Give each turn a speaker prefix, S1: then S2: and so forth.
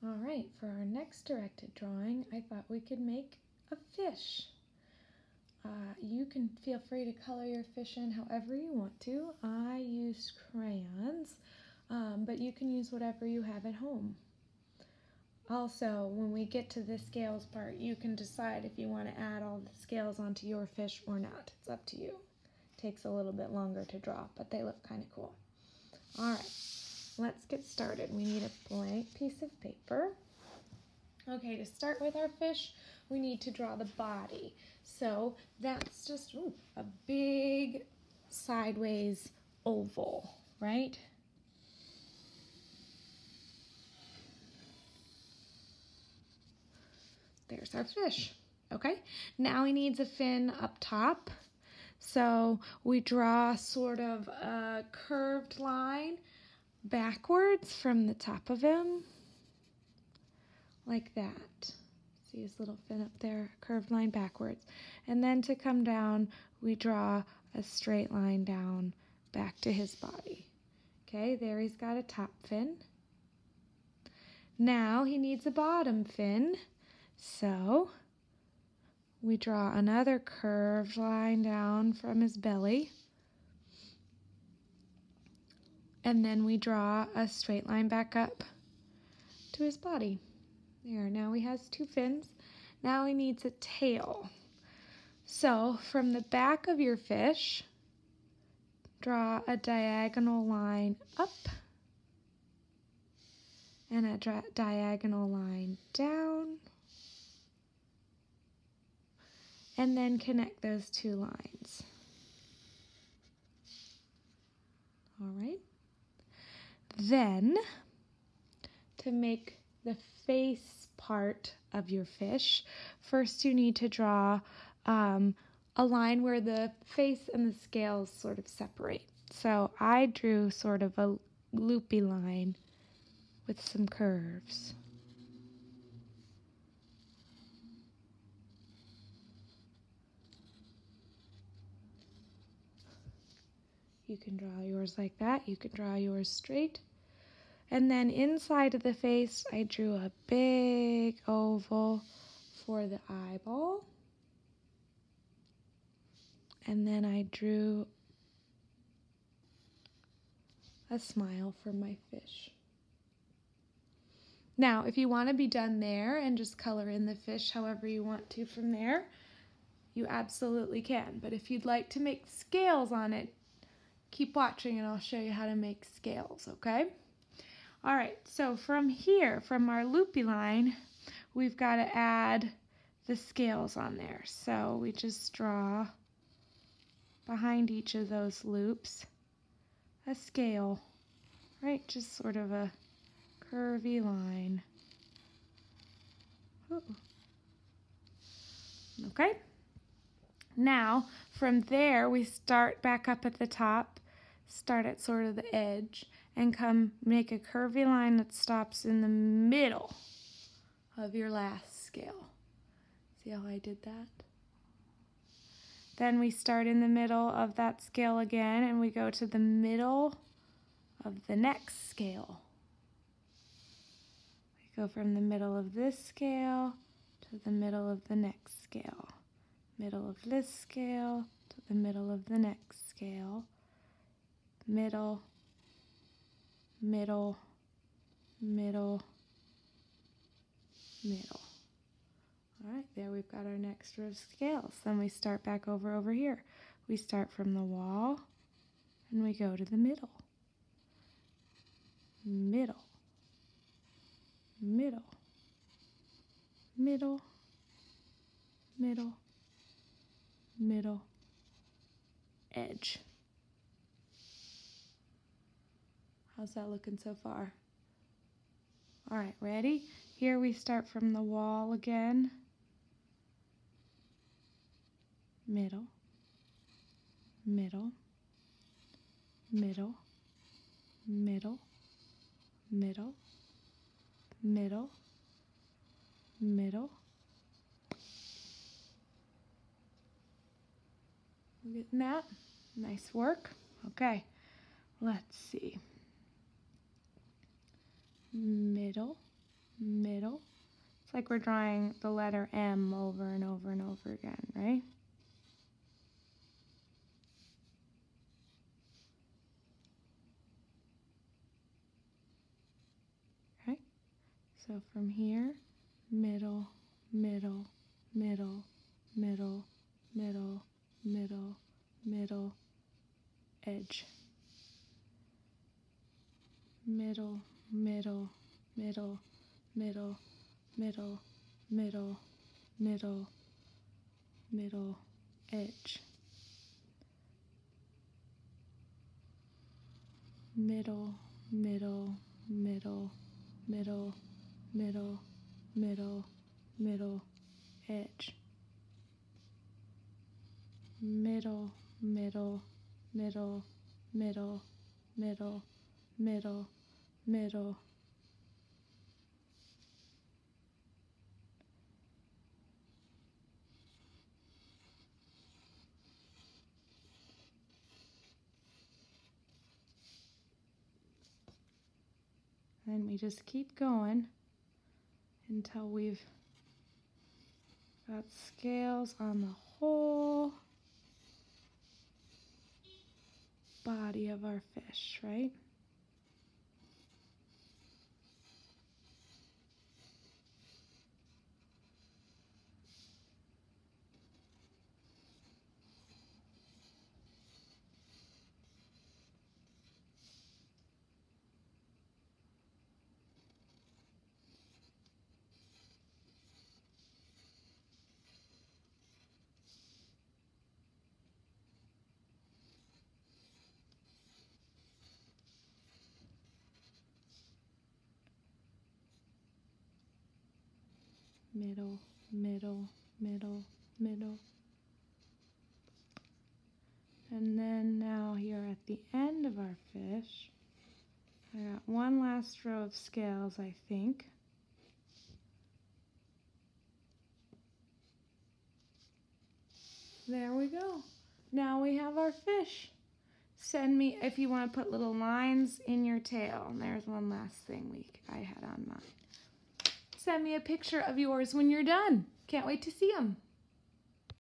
S1: All right, for our next directed drawing, I thought we could make a fish. You can feel free to color your fish in however you want to. I used crayons, but you can use whatever you have at home. Also, when we get to the scales part, you can decide if you want to add all the scales onto your fish or not. It's up to you. It takes a little bit longer to draw, but they look kind of cool. All right, let's get started. We need a blank piece of paper. Okay, to start with our fish, we need to draw the body. So that's just a big sideways oval, right? There's our fish. Okay, now he needs a fin up top. So we draw sort of a curved line backwards from the top of him, like that. See his little fin up there, curved line backwards. And then to come down, we draw a straight line down back to his body. Okay, there he's got a top fin. Now he needs a bottom fin. So we draw another curved line down from his belly. And then we draw a straight line back up to his body. There, now he has two fins. Now he needs a tail. So from the back of your fish, draw a diagonal line up and a diagonal line down. And then connect those two lines. All right. Then, to make the face part of your fish, first you need to draw a line where the face and the scales sort of separate. So I drew sort of a loopy line with some curves. You can draw yours like that. You can draw yours straight. And then inside of the face, I drew a big oval for the eyeball. And then I drew a smile for my fish. Now, if you want to be done there and just color in the fish however you want to from there, you absolutely can. But if you'd like to make scales on it, keep watching and I'll show you how to make scales, okay? All right, so from here, from our loopy line, we've got to add the scales on there. So we just draw behind each of those loops a scale, right? Just sort of a curvy line. Ooh. Okay. Now, from there, we start back up at the top, start at sort of the edge, and come make a curvy line that stops in the middle of your last scale. See how I did that? Then we start in the middle of that scale again, and we go to the middle of the next scale. We go from the middle of this scale to the middle of the next scale. Middle of this scale to the middle of the next scale, middle, middle, middle, middle. All right, there we've got our next row of scales. Then we start back over here. We start from the wall and we go to the middle, middle, middle, middle, middle, middle, edge. How's that looking so far? All right, ready? Here we start from the wall again. Middle, middle, middle, middle, middle, middle, middle. Getting that? Nice work. Okay, let's see. Middle, middle. It's like we're drawing the letter M over and over and over again, right? Okay, so from here, middle, middle, middle, middle, middle, middle, middle, edge. Middle, middle, middle, middle, middle, middle, middle, middle, edge. Middle, middle, middle, middle, middle, middle, middle, edge. Middle, middle, middle, middle, middle, middle, middle. And we just keep going until we've got scales on the whole body of our fish, right? Middle, middle, middle, middle. And then now here at the end of our fish, I got one last row of scales, I think. There we go. Now we have our fish. Send me, if you want to put little lines in your tail. And there's one last thing I had on mine. Send me a picture of yours when you're done. Can't wait to see them.